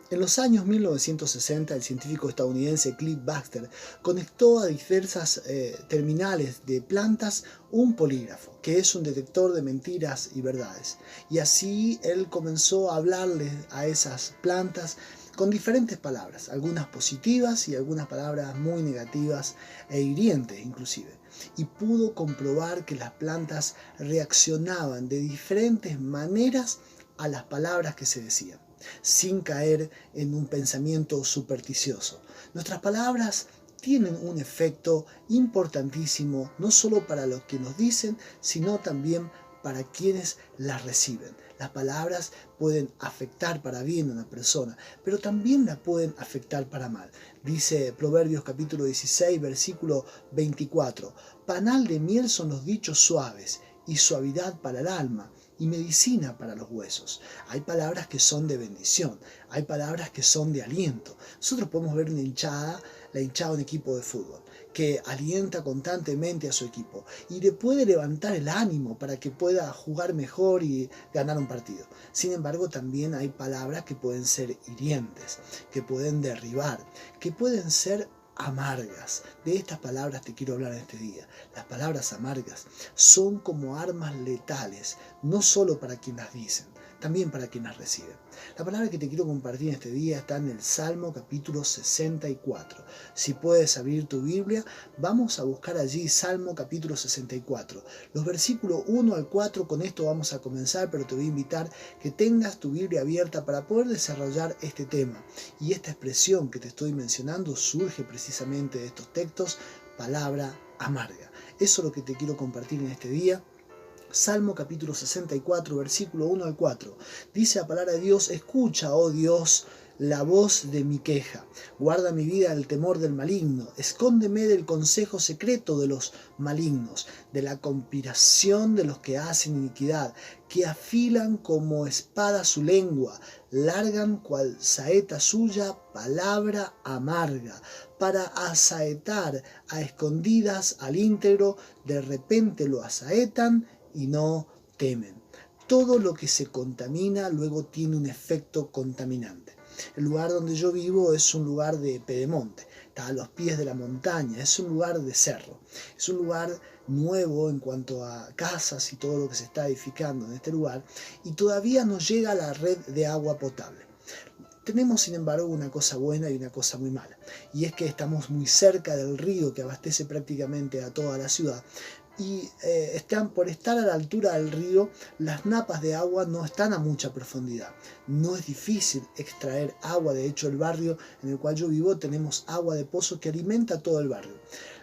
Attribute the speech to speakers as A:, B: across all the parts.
A: En los años 1960, el científico estadounidense Cliff Baxter conectó a diversas terminales de plantas un polígrafo, que es un detector de mentiras y verdades. Y así él comenzó a hablarles a esas plantas con diferentes palabras, algunas positivas y algunas palabras muy negativas e hirientes inclusive. Y pudo comprobar que las plantas reaccionaban de diferentes maneras a las palabras que se decían, sin caer en un pensamiento supersticioso. Nuestras palabras tienen un efecto importantísimo, no solo para los que nos dicen, sino también para quienes las reciben. Las palabras pueden afectar para bien a una persona, pero también la pueden afectar para mal. Dice Proverbios capítulo 16, versículo 24, panal de miel son los dichos suaves y suavidad para el alma y medicina para los huesos. Hay palabras que son de bendición, hay palabras que son de aliento. Nosotros podemos ver la hinchada de un equipo de fútbol que alienta constantemente a su equipo y le puede levantar el ánimo para que pueda jugar mejor y ganar un partido. Sin embargo, también hay palabras que pueden ser hirientes, que pueden derribar, que pueden ser amargas. De estas palabras te quiero hablar en este día. Las palabras amargas son como armas letales, no solo para quien las dicen, también para quien las recibe. La palabra que te quiero compartir en este día está en el Salmo capítulo 64. Si puedes abrir tu Biblia, vamos a buscar allí Salmo capítulo 64. Los versículos 1 al 4, con esto vamos a comenzar, pero te voy a invitar que tengas tu Biblia abierta para poder desarrollar este tema. Y esta expresión que te estoy mencionando surge precisamente de estos textos, palabra amarga. Eso es lo que te quiero compartir en este día. Salmo capítulo 64, versículo 1 al 4. Dice la palabra de Dios: escucha, oh Dios, la voz de mi queja. Guarda mi vida del temor del maligno. Escóndeme del consejo secreto de los malignos, de la conspiración de los que hacen iniquidad, que afilan como espada su lengua, largan cual saeta suya palabra amarga, para asaetar a escondidas al íntegro, de repente lo asaetan y no temen. Todo lo que se contamina luego tiene un efecto contaminante. El lugar donde yo vivo es un lugar de pedemonte, está a los pies de la montaña, es un lugar de cerro, es un lugar nuevo en cuanto a casas y todo lo que se está edificando en este lugar, y todavía no llega a la red de agua potable. Tenemos, sin embargo, una cosa buena y una cosa muy mala, y es que estamos muy cerca del río que abastece prácticamente a toda la ciudad, y por estar a la altura del río, las napas de agua no están a mucha profundidad. No es difícil extraer agua. De hecho, el barrio en el cual yo vivo tenemos agua de pozo que alimenta todo el barrio.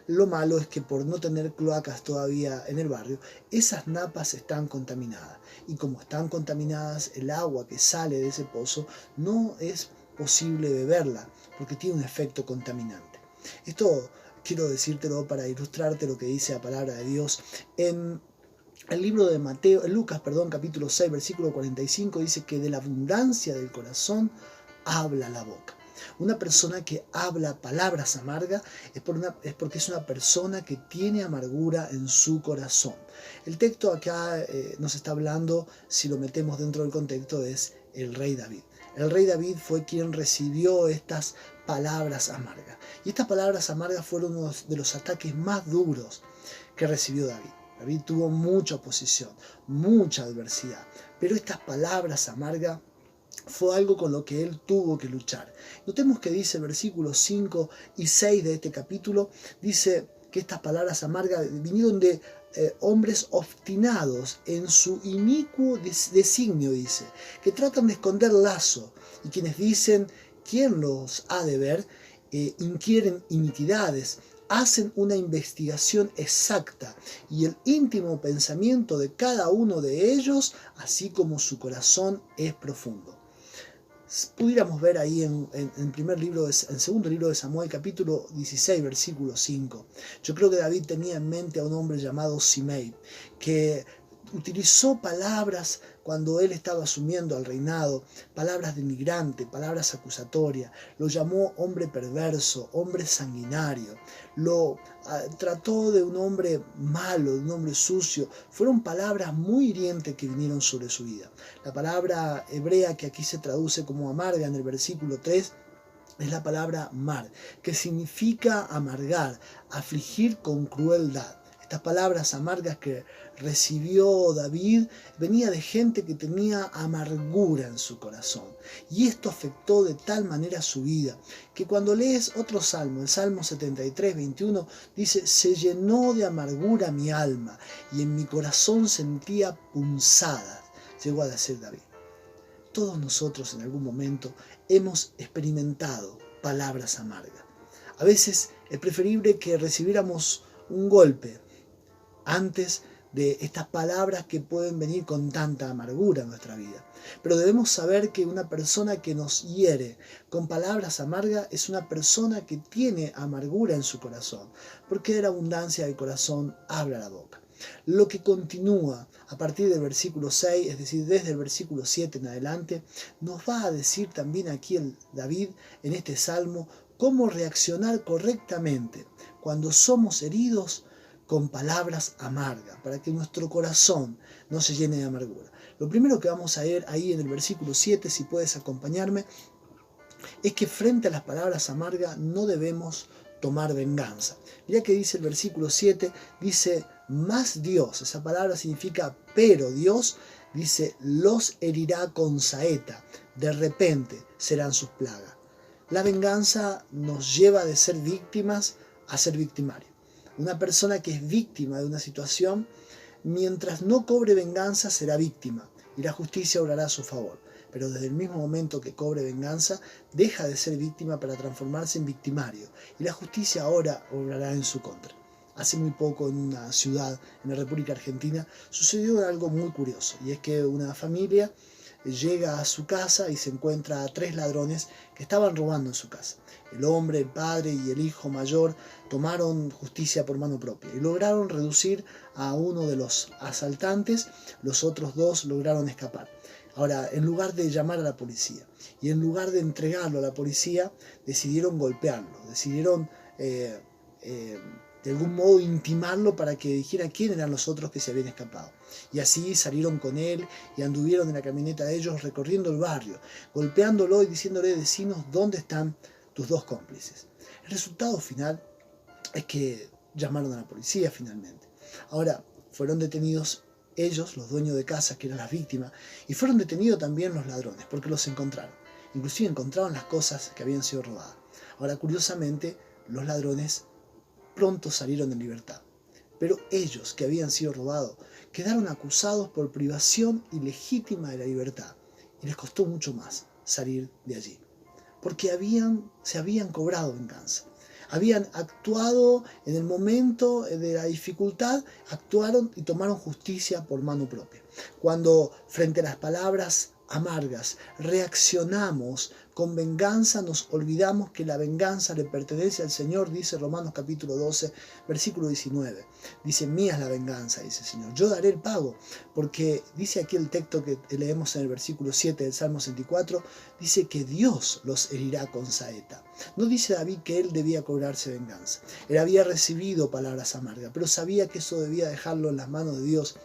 A: Lo malo es que por no tener cloacas todavía en el barrio, esas napas están contaminadas. Y como están contaminadas, el agua que sale de ese pozo no es posible beberla porque tiene un efecto contaminante. Esto quiero decírtelo para ilustrarte lo que dice la palabra de Dios. En el libro de Lucas, capítulo 6, versículo 45, dice que de la abundancia del corazón habla la boca. Una persona que habla palabras amargas es porque es una persona que tiene amargura en su corazón. El texto acá nos está hablando, si lo metemos dentro del contexto, es el rey David. El rey David fue quien recibió estas palabras amargas. Y estas palabras amargas fueron uno de los ataques más duros que recibió David. David tuvo mucha oposición, mucha adversidad, pero estas palabras amargas fue algo con lo que él tuvo que luchar. Notemos que dice versículos 5 y 6 de este capítulo, dice que estas palabras amargas vinieron de hombres obstinados en su inicuo designio, dice, que tratan de esconder lazo, y quienes dicen, ¿quién los ha de ver? Inquieren iniquidades, hacen una investigación exacta y el íntimo pensamiento de cada uno de ellos, así como su corazón es profundo. Pudiéramos ver ahí en segundo libro de Samuel, capítulo 16, versículo 5. Yo creo que David tenía en mente a un hombre llamado Simei, que utilizó palabras cuando él estaba asumiendo el reinado, palabras denigrantes, palabras acusatorias, lo llamó hombre perverso, hombre sanguinario, lo trató de un hombre malo, de un hombre sucio. Fueron palabras muy hirientes que vinieron sobre su vida. La palabra hebrea que aquí se traduce como amarga en el versículo 3 es la palabra mar, que significa amargar, afligir con crueldad. Estas palabras amargas que recibió David venía de gente que tenía amargura en su corazón. Y esto afectó de tal manera su vida, que cuando lees otro salmo, el Salmo 73, 21, dice: se llenó de amargura mi alma y en mi corazón sentía punzadas. Llegó a decir David. Todos nosotros en algún momento hemos experimentado palabras amargas. A veces es preferible que recibiéramos un golpe antes de estas palabras que pueden venir con tanta amargura en nuestra vida. Pero debemos saber que una persona que nos hiere con palabras amargas es una persona que tiene amargura en su corazón, porque de la abundancia del corazón habla la boca. Lo que continúa a partir del versículo 6, es decir, desde el versículo 7 en adelante, nos va a decir también aquí el David en este salmo cómo reaccionar correctamente cuando somos heridos con palabras amargas, para que nuestro corazón no se llene de amargura. Lo primero que vamos a ver ahí en el versículo 7, si puedes acompañarme, es que frente a las palabras amargas no debemos tomar venganza. Mirá que dice el versículo 7, dice: más Dios, esa palabra significa pero Dios, dice, los herirá con saeta, de repente serán sus plagas. La venganza nos lleva de ser víctimas a ser victimarios. Una persona que es víctima de una situación, mientras no cobre venganza, será víctima y la justicia obrará a su favor. Pero desde el mismo momento que cobre venganza, deja de ser víctima para transformarse en victimario y la justicia ahora obrará en su contra. Hace muy poco en una ciudad en la República Argentina sucedió algo muy curioso, y es que una familia llega a su casa y se encuentra a 3 ladrones que estaban robando en su casa. El hombre, el padre y el hijo mayor tomaron justicia por mano propia y lograron reducir a uno de los asaltantes. Los otros 2 lograron escapar. Ahora, en lugar de llamar a la policía y en lugar de entregarlo a la policía, decidieron golpearlo, decidieron de algún modo intimarlo para que dijera quién eran los otros que se habían escapado. Y así salieron con él y anduvieron en la camioneta de ellos recorriendo el barrio, golpeándolo y diciéndole: decinos dónde están tus 2 cómplices. El resultado final es que llamaron a la policía finalmente. Ahora, fueron detenidos ellos, los dueños de casa, que eran las víctimas, y fueron detenidos también los ladrones, porque los encontraron. Inclusive encontraron las cosas que habían sido robadas. Ahora, curiosamente, los ladrones pronto salieron en libertad. Pero ellos, que habían sido robados, quedaron acusados por privación ilegítima de la libertad. Y les costó mucho más salir de allí. Porque se habían cobrado venganza. Habían actuado en el momento de la dificultad, actuaron y tomaron justicia por mano propia. Cuando frente a las palabras amargas reaccionamos con venganza, nos olvidamos que la venganza le pertenece al Señor, dice Romanos capítulo 12, versículo 19. Dice: mía es la venganza, dice el Señor, yo daré el pago. Porque dice aquí el texto que leemos en el versículo 7 del Salmo 64, dice que Dios los herirá con saeta. No dice David que él debía cobrarse venganza. Él había recibido palabras amargas, pero sabía que eso debía dejarlo en las manos de Dios.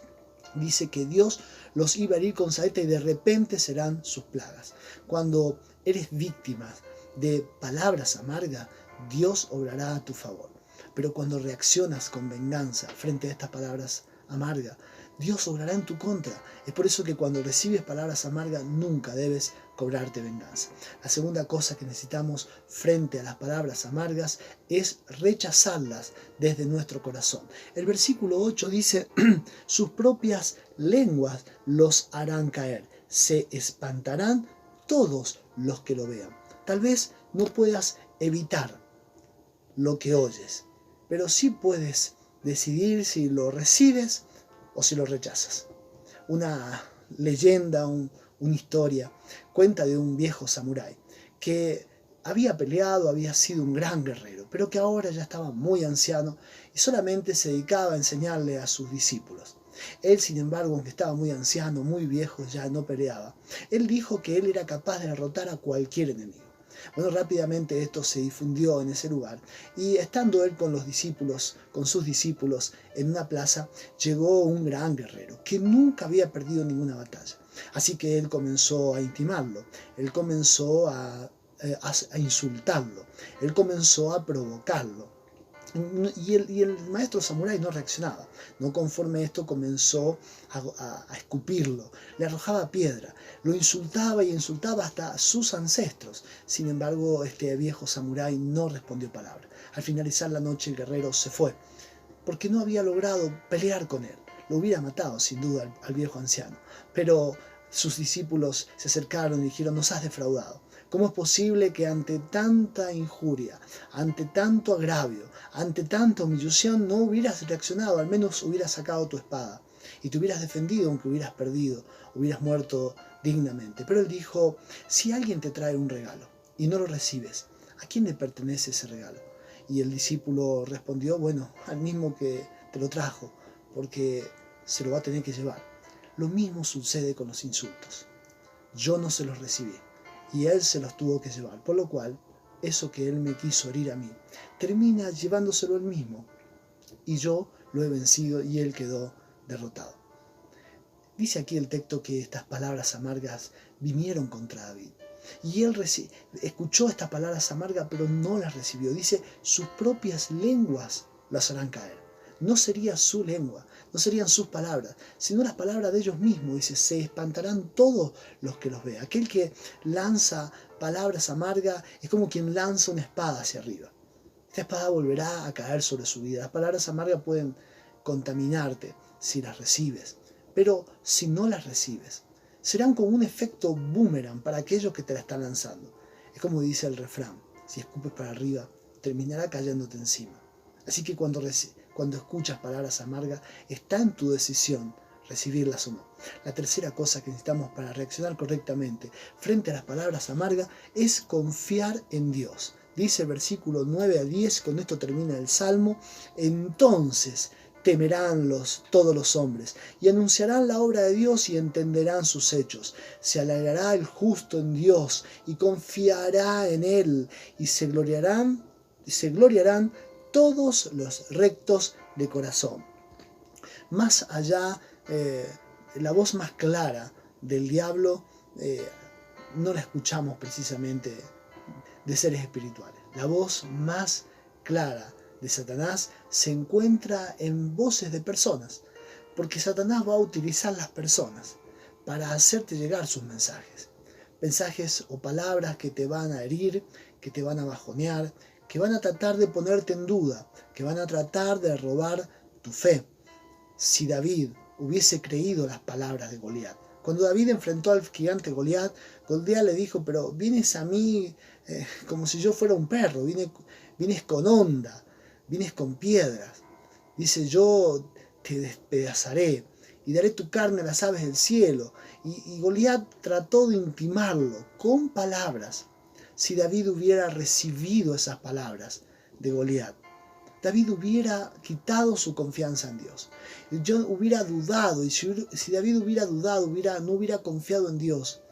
A: Dice que Dios los iba a herir con saeta y de repente serán sus plagas. Cuando eres víctima de palabras amargas, Dios obrará a tu favor. Pero cuando reaccionas con venganza frente a estas palabras amargas, Dios obrará en tu contra. Es por eso que cuando recibes palabras amargas nunca debes cobrarte venganza. La segunda cosa que necesitamos frente a las palabras amargas es rechazarlas desde nuestro corazón. El versículo 8 dice: sus propias lenguas los harán caer, se espantarán todos los que lo vean. Tal vez no puedas evitar lo que oyes, pero sí puedes decidir si lo recibes o si lo rechazas. Una leyenda, una historia, cuenta de un viejo samurái que había peleado, había sido un gran guerrero, pero que ahora ya estaba muy anciano y solamente se dedicaba a enseñarle a sus discípulos. Él, sin embargo, aunque estaba muy anciano, muy viejo, ya no peleaba. Él dijo que él era capaz de derrotar a cualquier enemigo. Bueno, rápidamente esto se difundió en ese lugar y estando él con sus discípulos en una plaza, llegó un gran guerrero que nunca había perdido ninguna batalla. Así que él comenzó a intimarlo, él comenzó a insultarlo, él comenzó a provocarlo. Y el maestro samurái no reaccionaba. No conforme esto comenzó a escupirlo, le arrojaba piedra, lo insultaba y insultaba hasta a sus ancestros. Sin embargo, este viejo samurái no respondió palabra. Al finalizar la noche el guerrero se fue, porque no había logrado pelear con él. Lo hubiera matado sin duda al viejo anciano. Pero sus discípulos se acercaron y dijeron: nos has defraudado. ¿Cómo es posible que ante tanta injuria, ante tanto agravio, ante tanta humillación no hubieras reaccionado? Al menos hubieras sacado tu espada y te hubieras defendido, aunque hubieras perdido, hubieras muerto dignamente. Pero él dijo: si alguien te trae un regalo y no lo recibes, ¿a quién le pertenece ese regalo? Y el discípulo respondió: bueno, al mismo que te lo trajo, porque se lo va a tener que llevar. Lo mismo sucede con los insultos. Yo no se los recibí y él se los tuvo que llevar, por lo cual eso que él me quiso herir a mí termina llevándoselo él mismo, y yo lo he vencido y él quedó derrotado. Dice aquí el texto que estas palabras amargas vinieron contra David, y él escuchó estas palabras amargas, pero no las recibió. Dice: sus propias lenguas las harán caer. No sería su lengua, no serían sus palabras, sino las palabras de ellos mismos. Dice: se espantarán todos los que los vean. Aquel que lanza palabras amargas es como quien lanza una espada hacia arriba. Esta espada volverá a caer sobre su vida. Las palabras amargas pueden contaminarte si las recibes, pero si no las recibes, serán como un efecto boomerang para aquellos que te la están lanzando. Es como dice el refrán: si escupes para arriba, terminará cayéndote encima. Así que cuando escuchas palabras amargas, está en tu decisión recibirlas o no. La tercera cosa que necesitamos para reaccionar correctamente frente a las palabras amargas es confiar en Dios. Dice el versículo 9 a 10, con esto termina el Salmo: entonces temerán todos los hombres, y anunciarán la obra de Dios y entenderán sus hechos. Se alegrará el justo en Dios y confiará en él, y se gloriarán todos los rectos de corazón. Más allá, la voz más clara del diablo no la escuchamos precisamente de seres espirituales. La voz más clara de Satanás se encuentra en voces de personas, porque Satanás va a utilizar las personas para hacerte llegar sus mensajes o palabras que te van a herir, que te van a bajonear, que van a tratar de ponerte en duda, que van a tratar de robar tu fe. Si David hubiese creído las palabras de Goliat, cuando David enfrentó al gigante Goliat, Goliat le dijo: pero vienes a mí como si yo fuera un perro, vienes con onda, vienes con piedras. Dice: yo te despedazaré y daré tu carne a las aves del cielo. Y Goliat trató de intimarlo con palabras. Si David hubiera recibido esas palabras de Goliat, David hubiera quitado su confianza en Dios. Yo hubiera dudado, y si David hubiera dudado, no hubiera confiado en Dios,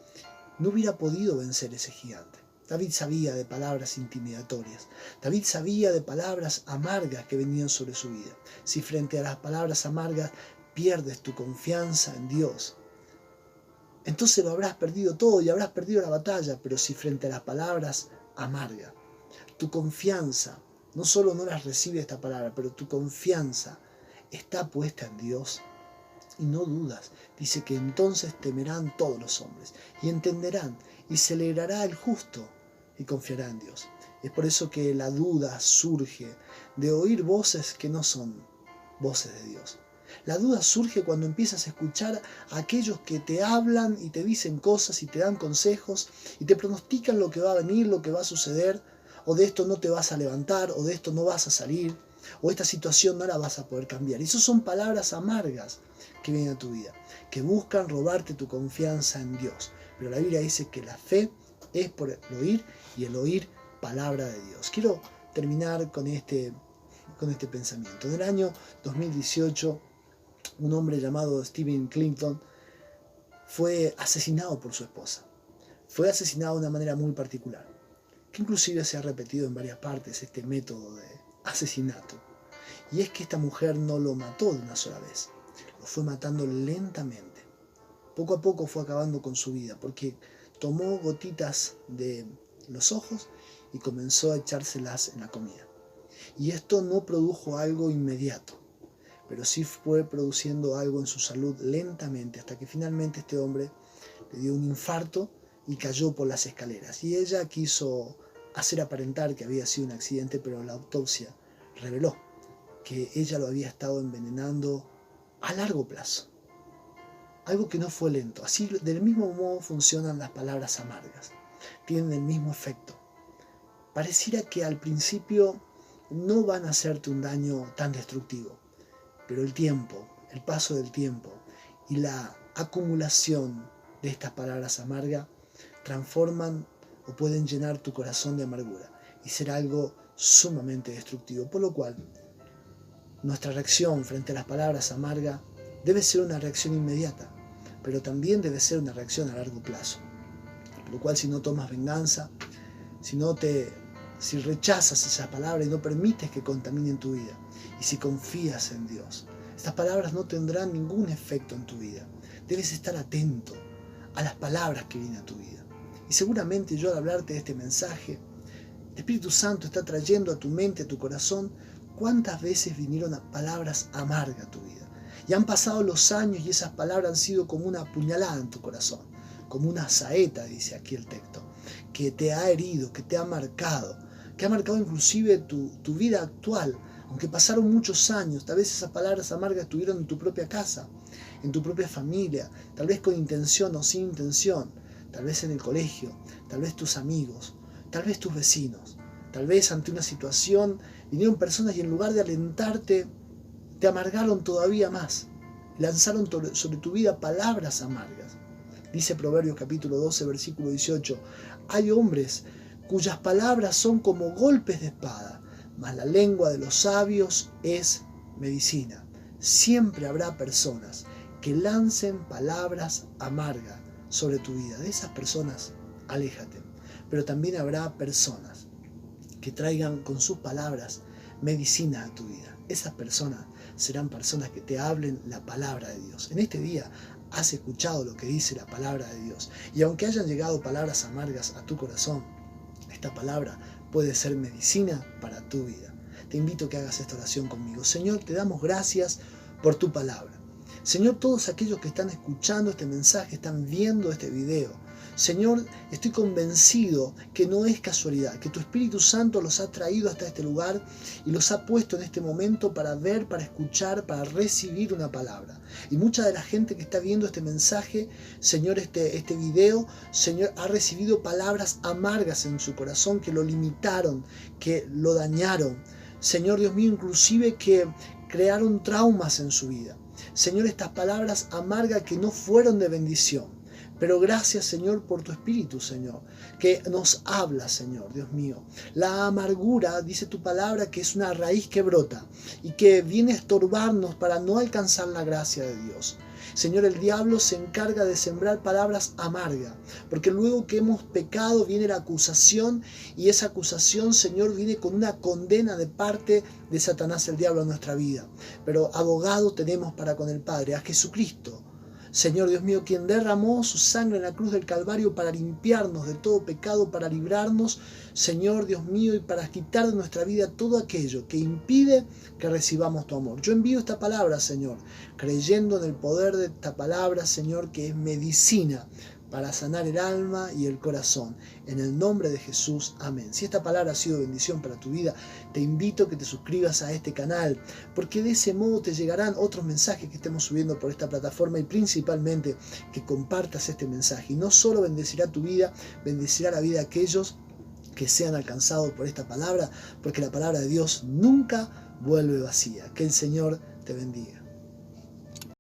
A: no hubiera podido vencer ese gigante. David sabía de palabras intimidatorias. David sabía de palabras amargas que venían sobre su vida. Si frente a las palabras amargas pierdes tu confianza en Dios, entonces lo habrás perdido todo y habrás perdido la batalla. Pero si frente a las palabras amargas, tu confianza, no solo no las recibe esta palabra, pero tu confianza está puesta en Dios y no dudas, dice que entonces temerán todos los hombres y entenderán, y se alegrará el justo y confiará en Dios. Es por eso que la duda surge de oír voces que no son voces de Dios. La duda surge cuando empiezas a escuchar a aquellos que te hablan y te dicen cosas y te dan consejos y te pronostican lo que va a venir, lo que va a suceder, o de esto no te vas a levantar, o de esto no vas a salir, o esta situación no la vas a poder cambiar. Y eso son palabras amargas que vienen a tu vida, que buscan robarte tu confianza en Dios. Pero la Biblia dice que la fe es por el oír, y el oír palabra de Dios. Quiero terminar con este pensamiento. En el año 2018 un hombre llamado Stephen Clinton, fue asesinado por su esposa. Fue asesinado de una manera muy particular, que inclusive se ha repetido en varias partes este método de asesinato. Y es que esta mujer no lo mató de una sola vez, lo fue matando lentamente. Poco a poco fue acabando con su vida, porque tomó gotitas de los ojos y comenzó a echárselas en la comida. Y esto no produjo algo inmediato, pero sí fue produciendo algo en su salud lentamente, hasta que finalmente este hombre le dio un infarto y cayó por las escaleras. Y ella quiso hacer aparentar que había sido un accidente, pero la autopsia reveló que ella lo había estado envenenando a largo plazo. Algo que no fue lento. Así, del mismo modo funcionan las palabras amargas. Tienen el mismo efecto. Pareciera que al principio no van a hacerte un daño tan destructivo, pero el tiempo, el paso del tiempo y la acumulación de estas palabras amargas transforman o pueden llenar tu corazón de amargura y ser algo sumamente destructivo. Por lo cual, nuestra reacción frente a las palabras amargas debe ser una reacción inmediata, pero también debe ser una reacción a largo plazo. Por lo cual, si no tomas venganza, si rechazas esas palabras y no permites que contaminen tu vida, y si confías en Dios, estas palabras no tendrán ningún efecto en tu vida. Debes estar atento a las palabras que vienen a tu vida. Y seguramente yo, al hablarte de este mensaje, el Espíritu Santo está trayendo a tu mente, a tu corazón, cuántas veces vinieron palabras amargas a tu vida. Y han pasado los años y esas palabras han sido como una puñalada en tu corazón, como una saeta, dice aquí el texto, que te ha herido, que te ha marcado, que ha marcado inclusive tu vida actual. Aunque pasaron muchos años, tal vez esas palabras amargas estuvieron en tu propia casa, en tu propia familia, tal vez con intención o sin intención, tal vez en el colegio, tal vez tus amigos, tal vez tus vecinos, tal vez ante una situación vinieron personas y en lugar de alentarte, te amargaron todavía más, lanzaron sobre tu vida palabras amargas. Dice Proverbios capítulo 12, versículo 18, hay hombres cuyas palabras son como golpes de espada, mas la lengua de los sabios es medicina. Siempre habrá personas que lancen palabras amargas sobre tu vida. De esas personas, aléjate. Pero también habrá personas que traigan con sus palabras medicina a tu vida. Esas personas serán personas que te hablen la palabra de Dios. En este día has escuchado lo que dice la palabra de Dios. Y aunque hayan llegado palabras amargas a tu corazón, esta palabra puede ser medicina para tu vida. Te invito a que hagas esta oración conmigo. Señor, te damos gracias por tu palabra. Señor, todos aquellos que están escuchando este mensaje, están viendo este video, Señor, estoy convencido que no es casualidad, que tu Espíritu Santo los ha traído hasta este lugar y los ha puesto en este momento para ver, para escuchar, para recibir una palabra. Y mucha de la gente que está viendo este mensaje, Señor, este video, Señor, ha recibido palabras amargas en su corazón que lo limitaron, que lo dañaron. Señor Dios mío, inclusive que crearon traumas en su vida. Señor, estas palabras amargas que no fueron de bendición. Pero gracias, Señor, por tu Espíritu, Señor, que nos habla, Señor, Dios mío. La amargura, dice tu palabra, que es una raíz que brota y que viene a estorbarnos para no alcanzar la gracia de Dios. Señor, el diablo se encarga de sembrar palabras amargas, porque luego que hemos pecado viene la acusación y esa acusación, Señor, viene con una condena de parte de Satanás, el diablo, a nuestra vida. Pero abogado tenemos para con el Padre, a Jesucristo. Señor Dios mío, quien derramó su sangre en la cruz del Calvario para limpiarnos de todo pecado, para librarnos, Señor Dios mío, y para quitar de nuestra vida todo aquello que impide que recibamos tu amor. Yo envío esta palabra, Señor, creyendo en el poder de esta palabra, Señor, que es medicina para sanar el alma y el corazón. En el nombre de Jesús, amén. Si esta palabra ha sido bendición para tu vida, te invito a que te suscribas a este canal, porque de ese modo te llegarán otros mensajes que estemos subiendo por esta plataforma y principalmente que compartas este mensaje. Y no solo bendecirá tu vida, bendecirá la vida de aquellos que sean alcanzados por esta palabra, porque la palabra de Dios nunca vuelve vacía. Que el Señor te bendiga.